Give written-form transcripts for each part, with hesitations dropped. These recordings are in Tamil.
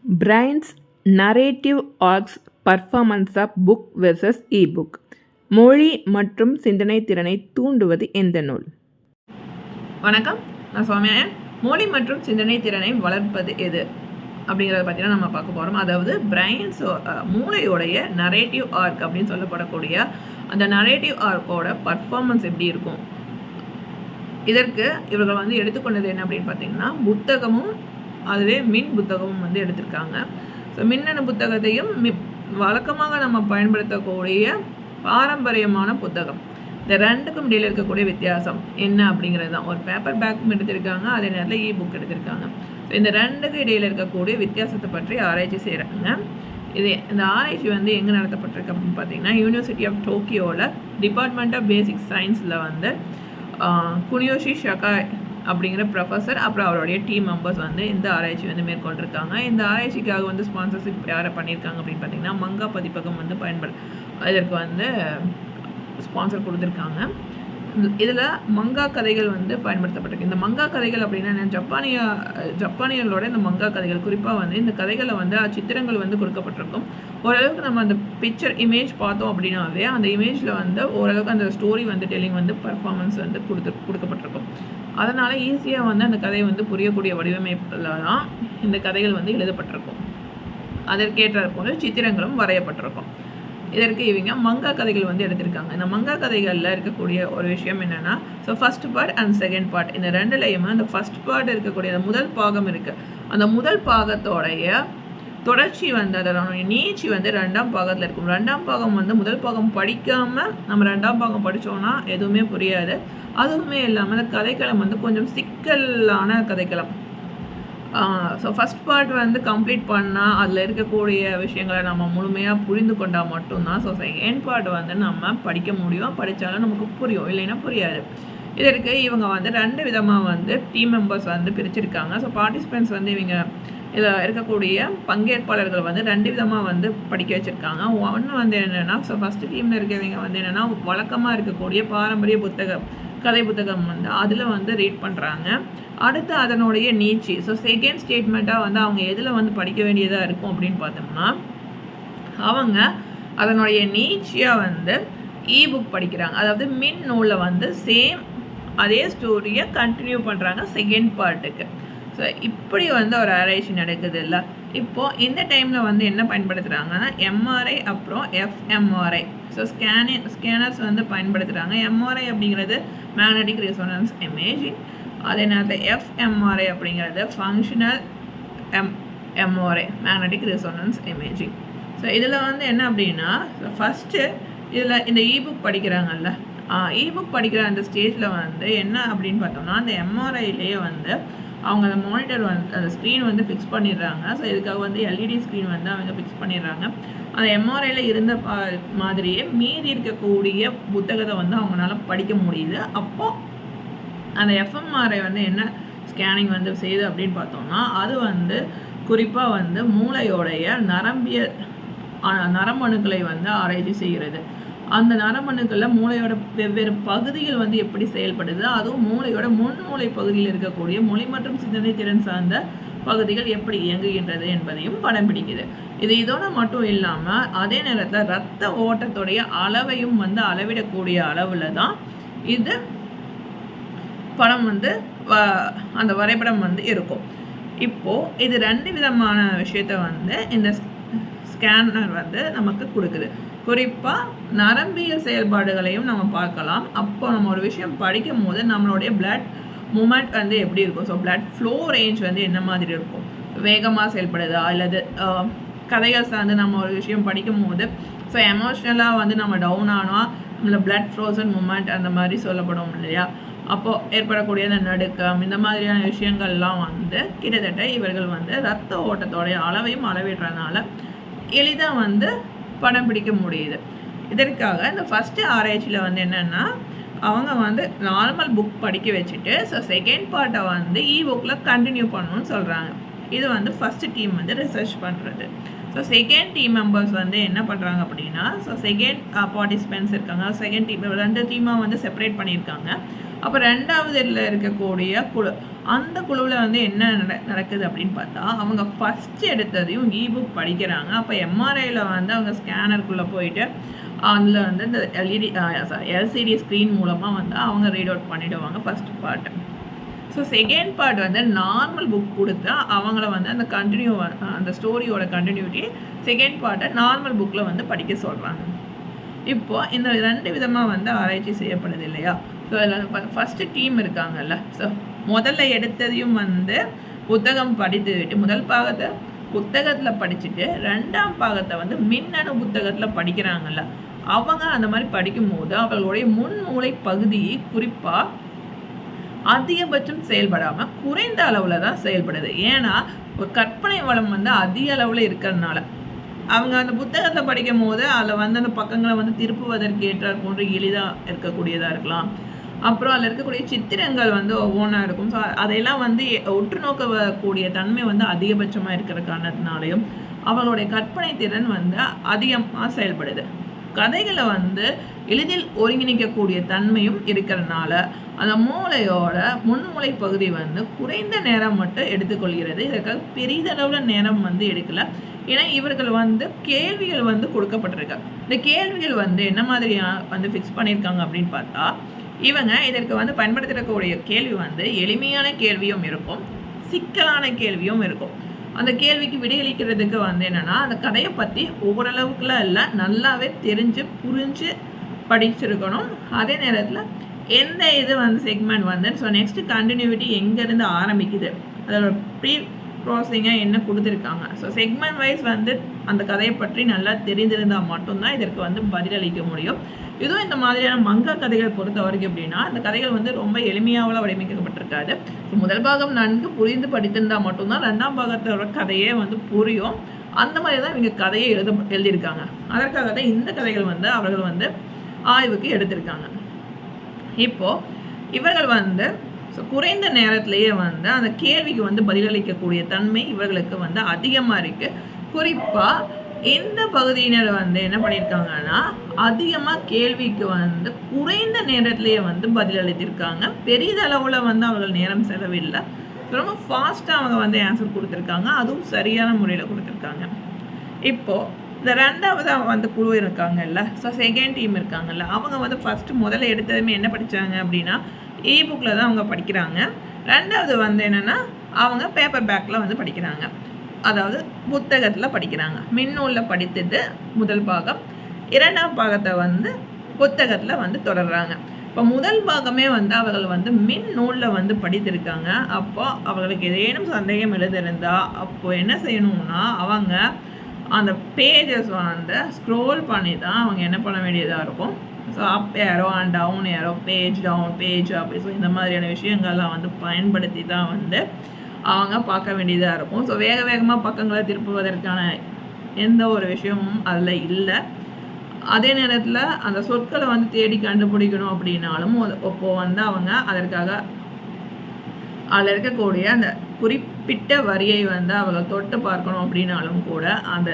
Brain's narrative arcs performance of book versus e-book. மொழி மற்றும் சிந்தனை திறனை தூண்டுவது எந்த நூல்? வணக்கம், நான் சௌமியா. மொழி மற்றும் சிந்தனை திறனை வளர்ப்பது எது அப்படிங்கிறத பற்றி தான் நம்ம பார்க்க போகிறோம். அதாவது பிரெயின்ஸ் மூளையோடைய நரேட்டிவ் ஆர்க் அப்படின்னு சொல்லப்படக்கூடிய அந்த நரேட்டிவ் ஆர்க்கோட பர்ஃபார்மன்ஸ் எப்படி இருக்கும். இதற்கு இவர்கள் எடுத்துக்கொண்டது என்ன அப்படின்னு பார்த்தீங்கன்னா, புத்தகமும் அதுவே மின் புத்தகமும் எடுத்திருக்காங்க. ஸோ மின்னணு புத்தகத்தையும் வழக்கமாக நம்ம பயன்படுத்தக்கூடிய பாரம்பரியமான புத்தகம், இந்த ரெண்டுக்கும் இடையில் இருக்கக்கூடிய வித்தியாசம் என்ன அப்படிங்கிறது தான். ஒரு பேப்பர் பேக்கும் எடுத்திருக்காங்க, அதே நேரத்தில் இ புக் எடுத்திருக்காங்க. ஸோ இந்த ரெண்டுக்கும் இடையில் இருக்கக்கூடிய வித்தியாசத்தை பற்றி ஆராய்ச்சி செய்கிறாங்க. இந்த ஆராய்ச்சி எங்கே நடத்தப்பட்டிருக்கு அப்படின்னு பார்த்தீங்கன்னா, யூனிவர்சிட்டி ஆஃப் டோக்கியோவில் டிபார்ட்மெண்ட் ஆஃப் பேசிக் சயின்ஸில் குனியோஷி ஷகாய் அப்படிங்கிற ப்ரொஃபஸர் அப்புறம் அவருடைய டீம் மெம்பர்ஸ் இந்த ஆராய்ச்சி மேற்கொண்டிருக்காங்க. இந்த ஆராய்ச்சிக்காக ஸ்பான்சர்ஷிப் யாரை பண்ணியிருக்காங்க அப்படின்னு பார்த்தீங்கன்னா, மங்கா பதிப்பகம் இதற்கு ஸ்பான்சர் கொடுத்துருக்காங்க. இதில் மங்கா கதைகள் பயன்படுத்தப்பட்டிருக்கு. இந்த மங்கா கதைகள் அப்படின்னா ஜப்பானியர்களோட இந்த மங்கா கதைகள் குறிப்பாக இந்த கதைகளை சித்திரங்கள் கொடுக்கப்பட்டிருக்கும். ஓரளவுக்கு நம்ம அந்த பிக்சர் இமேஜ் பார்த்தோம் அப்படின்னாவே அந்த இமேஜில் ஓரளவுக்கு அந்த ஸ்டோரி டெல்லிங் பர்ஃபார்மன்ஸ் கொடுக்கப்பட்டிருக்கும். அதனால் ஈஸியாக அந்த கதையை புரியக்கூடிய வடிவமைப்பில் தான் இந்த கதைகள் எழுதப்பட்டிருக்கும். அதற்கேற்ற போல சித்திரங்களும் வரையப்பட்டிருக்கும். இதற்கு இவங்க மங்கா கதைகள் எடுத்திருக்காங்க. இந்த மங்கா கதைகளில் இருக்கக்கூடிய ஒரு விஷயம் என்னென்னா, so first part and second part, இந்த ரெண்டுலேயுமே அந்த ஃபஸ்ட் பார்ட் இருக்கக்கூடிய அந்த முதல் பாகம் இருக்குது. அந்த முதல் பாகத்தோடைய தொடர்ச்சி அதோட நீட்சி ரெண்டாம் பாகத்தில் இருக்கும். ரெண்டாம் பாகம் முதல் பாகம் படிக்காமல் நம்ம ரெண்டாம் பாகம் படித்தோன்னா எதுவுமே புரியாது. அதுவுமே இல்லாமல் அந்த கதைக்களம் கொஞ்சம் சிக்கலான கதைக்களம். ஸோ ஃபஸ்ட் பார்ட் கம்ப்ளீட் பண்ணால் அதில் இருக்கக்கூடிய விஷயங்களை நம்ம முழுமையாக புரிந்து கொண்டால் மட்டும்தான் ஸோ செகண்ட் பார்ட் நம்ம படிக்க முடியும். படித்தாலும் நமக்கு புரியும், இல்லைன்னா புரியாது. இதற்கு இவங்க ரெண்டு விதமாக டீம் மெம்பர்ஸ் பிரிச்சிருக்காங்க. ஸோ பார்ட்டிசிபென்ட்ஸ் இவங்க இதில் இருக்கக்கூடிய பங்கேற்பாளர்கள் ரெண்டு விதமாக படிக்க வச்சுருக்காங்க. ஒன்று என்னென்னா, ஸோ ஃபஸ்ட்டு டீமில் இருக்கவங்க என்னென்னா வழக்கமாக இருக்கக்கூடிய பாரம்பரிய கதை புத்தகம் அதில் ரீட் பண்ணுறாங்க. அடுத்து அதனுடைய நீட்சி, ஸோ செகண்ட் ஸ்டேட்மெண்ட்டாக அவங்க எதில் படிக்க வேண்டியதாக இருக்கும் அப்படின்னு பார்த்தோம்னா, அவங்க அதனுடைய நீட்சியாக இ புக் படிக்கிறாங்க. அதாவது மின் நூலில் சேம் அதே ஸ்டோரியை கண்டினியூ பண்ணுறாங்க செகண்ட் பார்ட்டுக்கு. ஸோ இப்படி ஒரு ஆராய்ச்சி நடக்குது இல்லை. இப்போது இந்த டைமில் என்ன பயன்படுத்துகிறாங்கன்னா, எம்ஆர்ஐ அப்புறம் எஃப்எம்ஆர்ஐ, ஸோ ஸ்கேனர்ஸ் பயன்படுத்துகிறாங்க. எம்ஆர்ஐ அப்படிங்கிறது மேக்னெட்டிக் ரெசோனன்ஸ் இமேஜிங், அதே நேரத்தில் எஃப்எம்ஆர்ஐ அப்படிங்கிறது functional MRI magnetic resonance imaging. So இதில் என்ன அப்படின்னா, ஃபஸ்ட்டு இதில் இந்த இபுக் படிக்கிறாங்கல்ல, இபுக் படிக்கிற அந்த ஸ்டேஜில் என்ன அப்படின்னு பார்த்தோம்னா, அந்த எம்ஆர்ஐலேயே அவங்க அந்த மானிட்டர் அந்த ஸ்க்ரீன் ஃபிக்ஸ் பண்ணிடுறாங்க. ஸோ இதுக்காக எல்இடி ஸ்க்ரீன் அவங்க ஃபிக்ஸ் பண்ணிடுறாங்க. அந்த எம்ஆர்ஐயில் இருந்த மாதிரியே மீதி இருக்கக்கூடிய புத்தகத்தை அவங்களால படிக்க முடியுது. அப்போது அந்த எஃப்எம்ஆர்ஐ என்ன ஸ்கேனிங் செய்யுது அப்படின்னு பார்த்தோம்னா, அது குறிப்பாக மூளையோடைய நரம்பணுக்களை ஆராய்ச்சி செய்கிறது. அந்த நரம்பணுக்களில் மூளையோட வெவ்வேறு பகுதிகள் எப்படி செயல்படுது, அதுவும் மூளையோட முன்மூளை பகுதியில் இருக்கக்கூடிய மொழி மற்றும் சிந்தனை திறன் சார்ந்த பகுதிகள் எப்படி இயங்குகின்றது என்பதையும் படம் பிடிக்குது. இதோட மட்டும் இல்லாமல் அதே நேரத்தில் இரத்த ஓட்டத்துடைய அளவையும் அளவிடக்கூடிய அளவில் தான் இது படம் அந்த வரைபடம் இருக்கும். இப்போது இது ரெண்டு விதமான விஷயத்த இந்த ஸ்கேனர் நமக்கு கொடுக்குது. குறிப்பாக நரம்பியல் செயல்பாடுகளையும் நம்ம பார்க்கலாம். அப்போ நம்ம ஒரு விஷயம் படிக்கும் போது நம்மளுடைய பிளட் மூமெண்ட் எப்படி இருக்கும், ஸோ பிளட் ஃப்ளோ ரேஞ்ச் என்ன மாதிரி இருக்கும், வேகமாக செயல்படுதா, அல்லது கதைகள் சார்ந்து நம்ம ஒரு விஷயம் படிக்கும் போது ஸோ எமோஷ்னலாக நம்ம டவுன் ஆனால் நம்மள பிளட் ஃப்ரோசன் மூமெண்ட் அந்த மாதிரி சொல்லப்படும் இல்லையா. அப்போது ஏற்படக்கூடிய அந்த நடுக்கம், இந்த மாதிரியான விஷயங்கள்லாம் கிட்டத்தட்ட இவர்கள் ரத்த ஓட்டத்தோடைய அளவையும் அளவிடுறதுனால எளிதாக படம் பிடிக்க முடியுது. இதற்காக இந்த ஃபஸ்ட்டு ஆராய்ச்சியில் என்னென்னா, அவங்க நார்மல் புக் படிக்க வச்சுட்டு ஸோ செகண்ட் பார்ட்டை இ புக்கில் கண்டினியூ பண்ணணும்னு சொல்கிறாங்க. இது வந்து ஃபஸ்ட்டு டீம் வந்து ரிசர்ச் பண்ணுறது. ஸோ செகண்ட் டீம் மெம்பர்ஸ் வந்து என்ன பண்ணுறாங்க அப்படின்னா, ஸோ செகண்ட் பார்ட்டிசிபென்ட்ஸ் இருக்காங்க. செகண்ட் டீம் 2 டீமாக வந்து செப்பரேட் பண்ணியிருக்காங்க. அப்போ 2வது இருக்கக்கூடிய குழு, அந்த குழுவில் வந்து என்ன நடக்குது அப்படின்னு பார்த்தா, அவங்க ஃபஸ்ட்டு எடுத்ததையும் இபுக் படிக்கிறாங்க. அப்போ எம்ஆர்ஐயில் வந்து அவங்க ஸ்கேனருக்குள்ளே போயிட்டு அதில் வந்து இந்த எல்சிடி ஸ்க்ரீன் மூலமாக வந்து அவங்க ரீட் அவுட் பண்ணிவிடுவாங்க first part. So second part வந்து நார்மல் புக் கொடுத்தா அவங்கள வந்து அந்த ஸ்டோரியோட கண்டினியூட்டி செகண்ட் பார்ட்டை நார்மல் புக்கில் வந்து படிக்க சொல்கிறாங்க. இப்போது இந்த 2 விதமாக வந்து ஆராய்ச்சி செய்யப்படுது இல்லையா? ஸோ அதில் ஃபஸ்ட்டு டீம் இருக்காங்கல்ல, ஸோ முதல்ல எடுத்ததையும் வந்து புத்தகம் படித்துவிட்டு முதல் பாகத்தை புத்தகத்தில் படிச்சுட்டு 2ஆம் பாகத்தை வந்து மின்னணு புத்தகத்தில் படிக்கிறாங்கல்ல, அவங்க அந்த மாதிரி படிக்கும்போது அவர்களுடைய முன்மூளை பகுதி குறிப்பாக அதிகபட்சம் செயல்படாமல் குறைந்த அளவில் தான் செயல்படுது. ஏன்னா ஒரு கற்பனை வளம் வந்து அதிக அளவில் இருக்கிறதுனால அவங்க அந்த புத்தகத்தில் படிக்கும் போது அதில் வந்து அந்த பக்கங்களை வந்து திருப்புவதற்கு ஏற்றார் போன்று எளிதாக இருக்கக்கூடியதாக இருக்கலாம். அப்புறம் அதில் இருக்கக்கூடிய சித்திரங்கள் வந்து ஒவ்வொன்றா இருக்கும். ஸோ அதையெல்லாம் வந்து உற்று நோக்கக்கூடிய தன்மை வந்து அதிகபட்சமாக இருக்கிற காரணத்தினாலையும் அவங்களுடைய கற்பனை திறன் வந்து அதிகமாக செயல்படுது. கதைகளை வந்து எளிதில் ஒருங்கிணைக்கக்கூடிய தன்மையும் இருக்கிறதுனால அந்த மூளையோட முன்மூளை பகுதி வந்து குறைந்த நேரம் மட்டும் எடுத்துக்கொள்கிறது. இதற்காக பெரிதளவில் நேரம் வந்து எடுக்கல. ஏன்னா இவர்கள் வந்து கேள்விகள் வந்து கொடுக்கப்பட்டிருக்காங்க. இந்த கேள்விகள் வந்து என்ன மாதிரியாக வந்து ஃபிக்ஸ் பண்ணியிருக்காங்க அப்படின்னு பார்த்தா, இவங்க இதற்கு வந்து பயன்படுத்தக்கூடிய கேள்வி வந்து எளிமையான கேள்வியும் இருக்கும், சிக்கலான கேள்வியும் இருக்கும். அந்த கேள்விக்கு விடையளிக்கிறதுக்கு வந்து என்னென்னா, அந்த கதையை பற்றி ஓரளவுக்குலாம் இல்லை, நல்லாவே தெரிஞ்சு புரிஞ்சு படிச்சிருக்கணும். அதே நேரத்தில் எந்த இது வந்து செக்மெண்ட் வந்து ஸோ நெக்ஸ்ட்டு கண்டினியூட்டி எங்கேருந்து ஆரம்பிக்குது, அதோட ப்ரீ ப்ராசஸிங்காக என்ன கொடுத்துருக்காங்க, ஸோ செக்மெண்ட் வைஸ் வந்து அந்த கதையை பற்றி நல்லா தெரிந்திருந்தால் மட்டும்தான் இதற்கு வந்து பதிலளிக்க முடியும். இதுவும் இந்த மாதிரியான மங்கா கதைகள் பொறுத்த வரைக்கும் எப்படின்னா, அந்த கதைகள் வந்து ரொம்ப எளிமையாவில் வடிவமைக்கப்பட்டிருக்காது. ஸோ முதல் பாகம் நன்கு புரிந்து படித்திருந்தால் மட்டும்தான் 2ஆம் பாகத்தோட கதையே வந்து புரியும். அந்த மாதிரி தான் இவங்க கதையை எழுதியிருக்காங்க. அதற்காக தான் இந்த கதைகள் வந்து அவர்கள் வந்து ஆய்வுக்கு எடுத்திருக்காங்க. இப்போது இவர்கள் வந்து ஸோ குறைந்த நேரத்திலேயே வந்து அந்த கேள்விக்கு வந்து பதிலளிக்கக்கூடிய தன்மை இவர்களுக்கு வந்து அதிகமாக இருக்குது. குறிப்பாக இந்த பகுதியினர் வந்து என்ன பண்ணியிருக்காங்கன்னா, அதிகமாக கேள்விக்கு வந்து குறைந்த நேரத்திலேயே வந்து பதிலளித்திருக்காங்க. பெரிதளவில் வந்து அவர்கள் நேரம் செலவில்லை, ரொம்ப ஃபாஸ்ட்டாக அவங்க வந்து ஆன்சர் கொடுத்துருக்காங்க. அதுவும் சரியான முறையில் கொடுத்துருக்காங்க. இப்போது இந்த 2வது வந்து குழு இருக்காங்கல்ல, ஸோ செகண்ட் டீம் இருக்காங்கல்ல, அவங்க வந்து ஃபஸ்ட்டு முதல்ல எடுத்ததுமே என்ன படித்தாங்க அப்படின்னா, புக்கில் தான் அவங்க படிக்கிறாங்க. 2வது வந்து என்னென்னா, அவங்க பேப்பர் பேக்கில் வந்து படிக்கிறாங்க, அதாவது புத்தகத்தில் படிக்கிறாங்க. மின்னூலில் படித்தது முதல் பாகம், 2ஆம் பாகத்தை வந்து புத்தகத்தில் வந்து தொடர்றாங்க. இப்போ முதல் பாகமே வந்து அவர்கள் வந்து மின் நூலில் வந்து படித்திருக்காங்க. அப்போ அவர்களுக்கு ஏதேனும் சந்தேகம் எழுதிருந்தால் அப்போது என்ன செய்யணும்னா, அவங்க அந்த பேஜஸ் வந்து ஸ்க்ரோல் பண்ணி தான் அவங்க என்ன பண்ண வேண்டியதாக இருக்கும். So up arrow and down arrow, page down, page up, so இந்த மாதிரியான விஷயங்கள்லாம் வந்து பயன்படுத்தி தான் வந்து அவங்க பார்க்க வேண்டியதாக இருக்கும். ஸோ வேகமாக பக்கங்களை திருப்புவதற்கான எந்த ஒரு விஷயமும் அதில் இல்லை. அதே நேரத்தில் அந்த சொற்களை வந்து தேடி கண்டுபிடிக்கணும் அப்படின்னாலும் அப்போது வந்து அவங்க அதற்காக அதில் இருக்கக்கூடிய அந்த குறிப்பிட்ட வரியை வந்து அவங்க தொட்டு பார்க்கணும் அப்படின்னாலும் கூட அந்த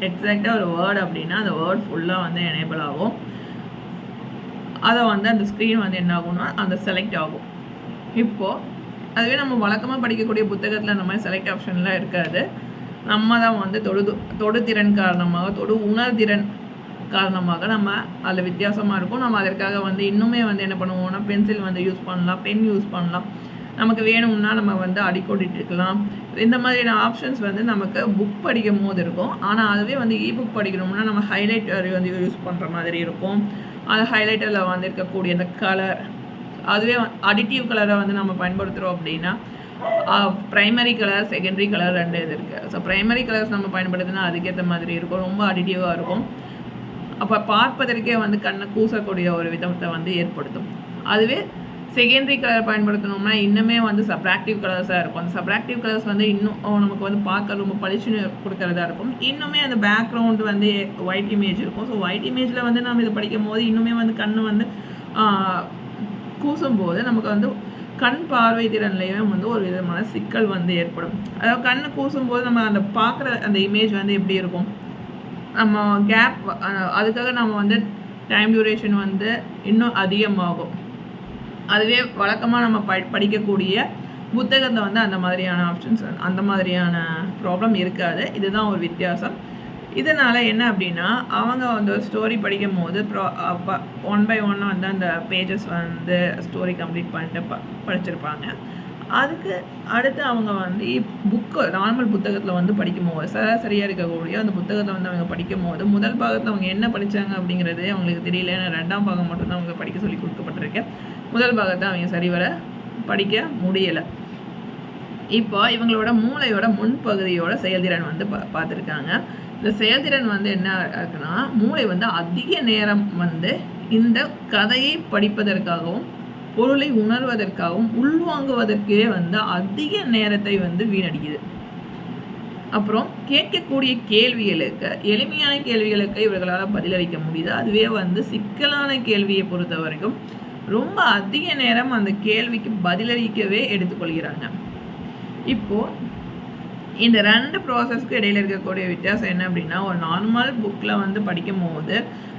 எக்ஸாக்டாக ஒரு வேர்டு அப்படின்னா அந்த வேர்ட் ஃபுல்லாக வந்து எனேபிள் ஆகும். அதை வந்து அந்த ஸ்க்ரீன் வந்து என்ன ஆகும்னா அந்த செலக்ட் ஆகும். இப்போது அதுவே நம்ம வழக்கமாக படிக்கக்கூடிய புத்தகத்தில் அந்த மாதிரி செலக்ட் ஆப்ஷன்லாம் இருக்காது. நம்ம தான் வந்து தொடுதிறன் காரணமாக, தொடு உணர்திறன் காரணமாக நம்ம அதில் வித்தியாசமாக இருக்கும். நம்ம அதற்காக வந்து இன்னுமே வந்து என்ன பண்ணுவோம்னா, பென்சில் வந்து யூஸ் பண்ணலாம், பென் யூஸ் பண்ணலாம், நமக்கு வேணும்னா நம்ம வந்து அடிக்கோடிட்டுருக்கலாம். இந்த மாதிரியான ஆப்ஷன்ஸ் வந்து நமக்கு புக் படிக்கும் போது இருக்கும். ஆனால் அதுவே வந்து புக் படிக்கணும்னா நம்ம ஹைலைட்டர் வந்து யூஸ் பண்ணுற மாதிரி இருக்கும். அது ஹைலைட்டரில் வந்து இருக்கக்கூடிய அந்த கலர், அதுவே அடிட்டிவ் கலரை வந்து நம்ம பயன்படுத்துகிறோம் அப்படின்னா ப்ரைமரி கலர், செகண்டரி கலர் 2 இது இருக்குது. ஸோ ப்ரைமரி கலர்ஸ் நம்ம பயன்படுத்தினா அதுக்கேற்ற மாதிரி இருக்கும், ரொம்ப அடிட்டிவாக இருக்கும். அப்போ பார்ப்பதற்கே வந்து கண்ணை கூசக்கூடிய ஒரு விதத்தை வந்து ஏற்படுத்தும். அதுவே செகண்டரி கலர் பயன்படுத்தணும்னா இன்னுமே வந்து சப்ராக்டிவ் கலர்ஸாக இருக்கும். அந்த சப்ராக்டிவ் கலர்ஸ் வந்து இன்னும் நமக்கு வந்து பார்க்க ரொம்ப பளிச்சுன்னு கொடுக்கறதா இருக்கும். இன்னுமே அந்த பேக்ரவுண்டு வந்து ஒயிட் இமேஜ் இருக்கும். ஸோ ஒயிட் இமேஜில் வந்து நம்ம இதை படிக்கும் போது இன்னுமே வந்து கண் வந்து கூசும்போது நமக்கு வந்து கண் பார்வை திறன்லையுமே வந்து ஒரு விதமான சிக்கல் வந்து ஏற்படும். அதாவது கண்ணு கூசும்போது நம்ம அந்த பார்க்குற அந்த இமேஜ் வந்து எப்படி இருக்கும், நம்ம கேப் அதுக்காக நம்ம வந்து டைம் டியூரேஷன் வந்து இன்னும் அதிகமாகும். அதுவே வழக்கமாக நம்ம படிக்கக்கூடிய புத்தகத்தில் வந்து அந்த மாதிரியான ஆப்ஷன்ஸ் அந்த மாதிரியான ப்ராப்ளம் இருக்காது. இதுதான் ஒரு வித்தியாசம். இதனால் என்ன அப்படின்னா, அவங்க வந்து ஒரு ஸ்டோரி படிக்கும் போது ஒன் பை ஒன் வந்து அந்த பேஜஸ் வந்து ஸ்டோரி கம்ப்ளீட் பண்ணிட்டு படிச்சிருப்பாங்க. அதுக்கு அடுத்து அவங்க வந்து நார்மல் புத்தகத்தில் வந்து படிக்கும்போது சராசரியாக இருக்கக்கூடிய அந்த புத்தகத்தை வந்து அவங்க படிக்கும்போது முதல் பாகத்தில் அவங்க என்ன படித்தாங்க அப்படிங்கிறது அவங்களுக்கு தெரியல. ஏன்னா 2ஆம் பாகம் மட்டும்தான் அவங்க படிக்க சொல்லி கொடுக்கப்பட்டிருக்கு. முதல் பாகத்தை அவங்க சரிவர படிக்க முடியலை. இப்போ இவங்களோட மூளையோட முன்பகுதியோட செயல்திறன் வந்து பார்த்துருக்காங்க. இந்த செயல்திறன் வந்து என்ன இருக்குன்னா, மூளை வந்து அதிக நேரம் வந்து இந்த கதையை படிப்பதற்காகவும் பொருளை உணர்வதற்காகவும் உள்வாங்குவதற்கே வந்து அதிக நேரத்தை வந்து வீணடிக்குது. அப்புறம் கேட்கக்கூடிய கேள்விகளுக்கு, எளிமையான கேள்விகளுக்கு இவர்களால் பதிலளிக்க முடியுது. அதுவே வந்து சிக்கலான கேள்வியை பொறுத்த வரைக்கும் ரொம்ப அதிக நேரம் அந்த கேள்விக்கு பதிலளிக்கவே எடுத்துக்கொள்கிறாங்க. இப்போது இந்த 2 ப்ராசஸ்க்கு இடையில் இருக்கக்கூடிய வித்தியாசம் என்ன அப்படின்னா, ஒரு நார்மல் புக்கில் வந்து படிக்கும் போது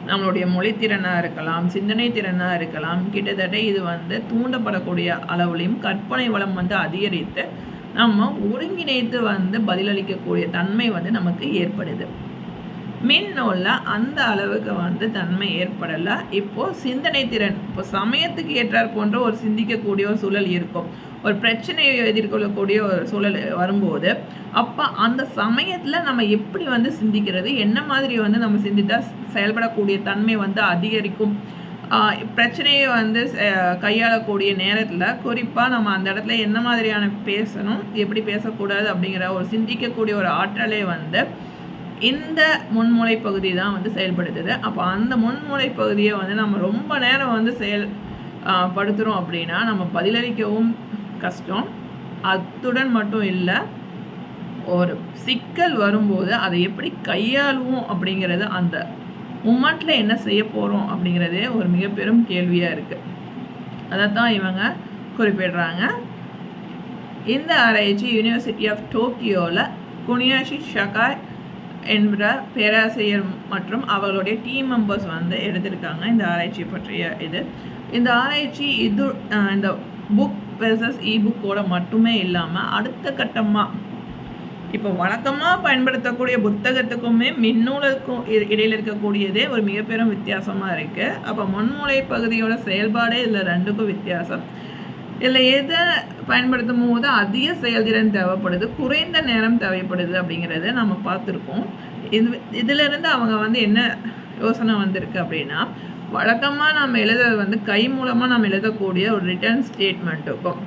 நம்மளுடைய மொழித்திறனாக இருக்கலாம், சிந்தனை திறனாக இருக்கலாம், கிட்டத்தட்ட இது வந்து தூண்டப்படக்கூடிய அளவுலையும் கற்பனை வளம் வந்து அதிகரித்து நம்ம ஒருங்கிணைத்து வந்து பதிலளிக்கக்கூடிய தன்மை வந்து நமக்கு ஏற்படுது. மின்னூலில் அந்த அளவுக்கு வந்து தன்மை ஏற்படலை. இப்போது சிந்தனை திறன், இப்போ சமயத்துக்கு ஏற்றார் போன்ற ஒரு சிந்திக்கக்கூடிய ஒரு சூழல் இருக்கும். ஒரு பிரச்சனையை எதிர்கொள்ளக்கூடிய ஒரு சூழல் வரும்போது அப்போ அந்த சமயத்தில் நம்ம எப்படி வந்து சிந்திக்கிறது, என்ன மாதிரி வந்து நம்ம சிந்தித்தா செயல்படக்கூடிய தன்மை வந்து அதிகரிக்கும், பிரச்சனையை வந்து கையாளக்கூடிய நேரத்தில் குறிப்பாக நம்ம அந்த இடத்துல என்ன மாதிரியான பேசணும், எப்படி பேசக்கூடாது அப்படிங்கிற ஒரு சிந்திக்கக்கூடிய ஒரு ஆற்றலை வந்து இந்த முன்மூளை பகுதி தான் வந்து செயல்படுத்துது. அப்போ அந்த முன்மூளை பகுதியை வந்து நம்ம ரொம்ப நேரம் வந்து படுத்துகிறோம் அப்படின்னா நம்ம பதிலளிக்கவும் கஷ்டம். அத்துடன் மட்டும் இல்லை, ஒரு சிக்கல் வரும்போது அதை எப்படி கையாளுவோம் அப்படிங்கிறது, அந்த மொமெண்ட்டில் என்ன செய்ய போகிறோம் அப்படிங்கிறதே ஒரு மிக பெரும் கேள்வியாக இருக்குது. அதைத்தான் இவங்க குறிப்பிடுறாங்க. இந்த ஆராய்ச்சி யூனிவர்சிட்டி ஆஃப் டோக்கியோவில் குனியாஷி ஷகாய் என்ற பேராசிரியர் மற்றும் அவர்களுடைய டீம் மெம்பர்ஸ் வந்து எடுத்திருக்காங்க இந்த ஆராய்ச்சி பற்றிய இந்த ஆராய்ச்சி இந்த புக் வெர்சஸ் இபுக்கோட மட்டுமே இல்லாமல் அடுத்த கட்டமாக இப்போ வழக்கமாக பயன்படுத்தக்கூடிய புத்தகத்துக்குமே மின்னூலுக்கும் இடையில் இருக்கக்கூடியதே ஒரு மிகப்பெரும் வித்தியாசமாக இருக்குது. அப்போ முன்மூளை பகுதியோட செயல்பாடே இதில் 2க்கும் வித்தியாசம். இதில் எதை பயன்படுத்தும் போது அதிக செயல்திறன் தேவைப்படுது, குறைந்த நேரம் தேவைப்படுது அப்படிங்கிறத நம்ம பார்த்துருக்கோம். இதிலிருந்து அவங்க வந்து என்ன யோசனை வந்திருக்கு அப்படின்னா, வழக்கமாக நம்ம எழுதுறது வந்து கை மூலமாக நம்ம எழுதக்கூடிய ஒரு ரிட்டன் ஸ்டேட்மெண்ட்டுக்கும்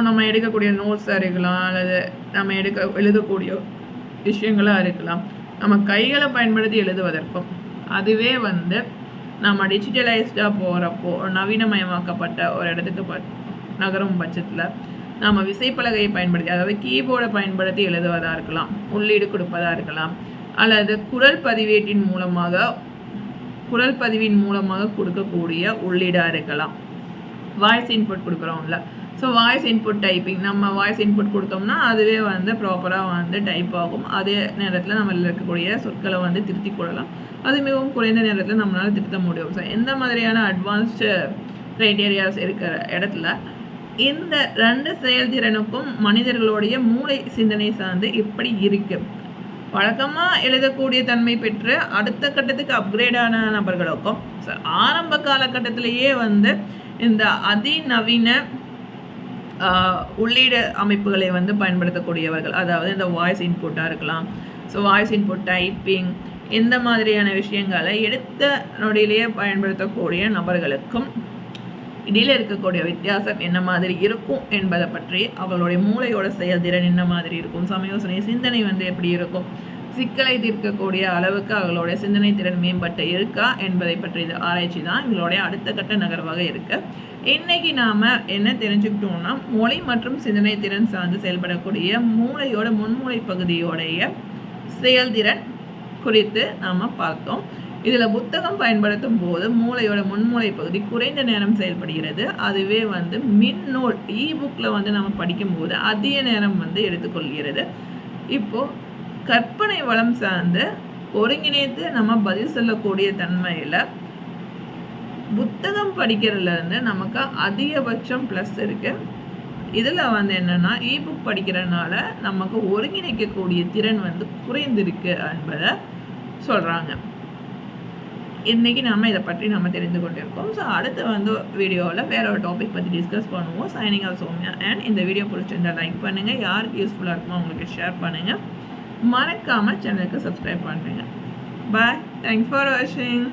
நம்ம எடுக்கக்கூடிய நோட்ஸாக இருக்கலாம், அல்லது நம்ம எழுதக்கூடிய விஷயங்களாக இருக்கலாம், நம்ம கைகளை பயன்படுத்தி எழுதுவதற்கும், அதுவே வந்து நம்ம டிஜிட்டலைஸ்டாக போகிறப்போ நவீனமயமாக்கப்பட்ட ஒரு இடத்துக்கு நகரும் பட்சத்தில் நம்ம விசைப்பலகையை பயன்படுத்தி, அதாவது கீபோர்டை பயன்படுத்தி எழுதுவதாக இருக்கலாம், உள்ளீடு கொடுப்பதாக இருக்கலாம், அல்லது குரல் பதிவின் மூலமாக கொடுக்கக்கூடிய உள்ளீடாக இருக்கலாம். வாய்ஸ் இன்புட் கொடுக்குறோம்ல, ஸோ வாய்ஸ் இன்புட் டைப்பிங், நம்ம வாய்ஸ் இன்புட் கொடுத்தோம்னா அதுவே வந்து ப்ராப்பராக வந்து டைப் ஆகும். அதே நேரத்தில் நம்ம இருக்கக்கூடிய சொற்களை வந்து திருத்தி கொள்ளலாம். அது மிகவும் குறைந்த நேரத்தில் நம்மளால் திருத்த முடியும். ஸோ எந்த மாதிரியான அட்வான்ஸ்டு க்ரைட்டீரியாஸ் இருக்கிற இடத்துல இந்த 2 செயல்திறனுக்கும் மனிதர்களுடைய மூளை சிந்தனை சார்ந்து எப்படி இருக்குது, வழக்கமாக எழுதக்கூடிய தன்மை பெற்று அடுத்த கட்டத்துக்கு அப்கிரேடான நபர்களுக்கும் ஆரம்ப காலகட்டத்திலேயே வந்து இந்த அதிநவீன உள்ளீடு அமைப்புகளை வந்து பயன்படுத்தக்கூடியவர்கள், அதாவது இந்த வாய்ஸ் இன்புட்டாக இருக்கலாம், ஸோ வாய்ஸ் இன்புட் டைப்பிங், இந்த மாதிரியான விஷயங்களை எடுத்த நொடியிலேயே பயன்படுத்தக்கூடிய நபர்களுக்கும் இடையில் இருக்கக்கூடிய வித்தியாசம் என்ன மாதிரி இருக்கும் என்பதை பற்றி, அவர்களுடைய மூளையோட செயல்திறன் என்ன மாதிரி இருக்கும், சமயோசனை சிந்தனை வந்து எப்படி இருக்கும், சிக்கலை தீர்க்கக்கூடிய அளவுக்கு அவர்களுடைய சிந்தனை திறன் மேம்பட்டு இருக்கா என்பதை பற்றி ஆராய்ச்சி தான் இவங்களுடைய அடுத்த கட்ட நகர்வாக இருக்குது. இன்னைக்கு நாம் என்ன தெரிஞ்சுக்கிட்டோம்னா, மொழி மற்றும் சிந்தனை திறன் சார்ந்து செயல்படக்கூடிய மூளையோட முன்மூளை பகுதியோடைய செயல்திறன் குறித்து நாம் பார்த்தோம். இதில் புத்தகம் பயன்படுத்தும் போது மூளையோட முன்மூளை பகுதி குறைந்த நேரம் செயல்படுகிறது. அதுவே மின்னூல் புக்கில் நம்ம படிக்கும்போது அதிக நேரம் எடுத்துக்கொள்கிறது. இப்போது கற்பனை வளம் சார்ந்து ஒருங்கிணைத்து நம்ம பதில் சொல்லக்கூடிய தன்மையில் புத்தகம் படிக்கிறதுலேருந்து நமக்கு அதிகபட்சம் ப்ளஸ் இருக்குது. இதில் என்னென்னா புக் படிக்கிறதுனால நமக்கு ஒருங்கிணைக்கக்கூடிய திறன் குறைந்திருக்கு என்பதை சொல்கிறாங்க. இன்றைக்கி இதை பற்றி தெரிந்து கொண்டிருக்கோம். ஸோ அடுத்து வீடியோவில் வேற ஒரு டாபிக் பற்றி டிஸ்கஸ் பண்ணுவோம். Signing off Soumya. அண்ட் இந்த வீடியோ பிடிச்சிருந்தா லைக் பண்ணுங்கள். யாருக்கு யூஸ்ஃபுல்லாக இருக்குமோ அவங்களுக்கு ஷேர் பண்ணுங்கள். மறக்காமல் சேனலுக்கு சப்ஸ்கிரைப் பண்ணுங்கள். பாய். தேங்க்ஸ் ஃபார் வாட்சிங்.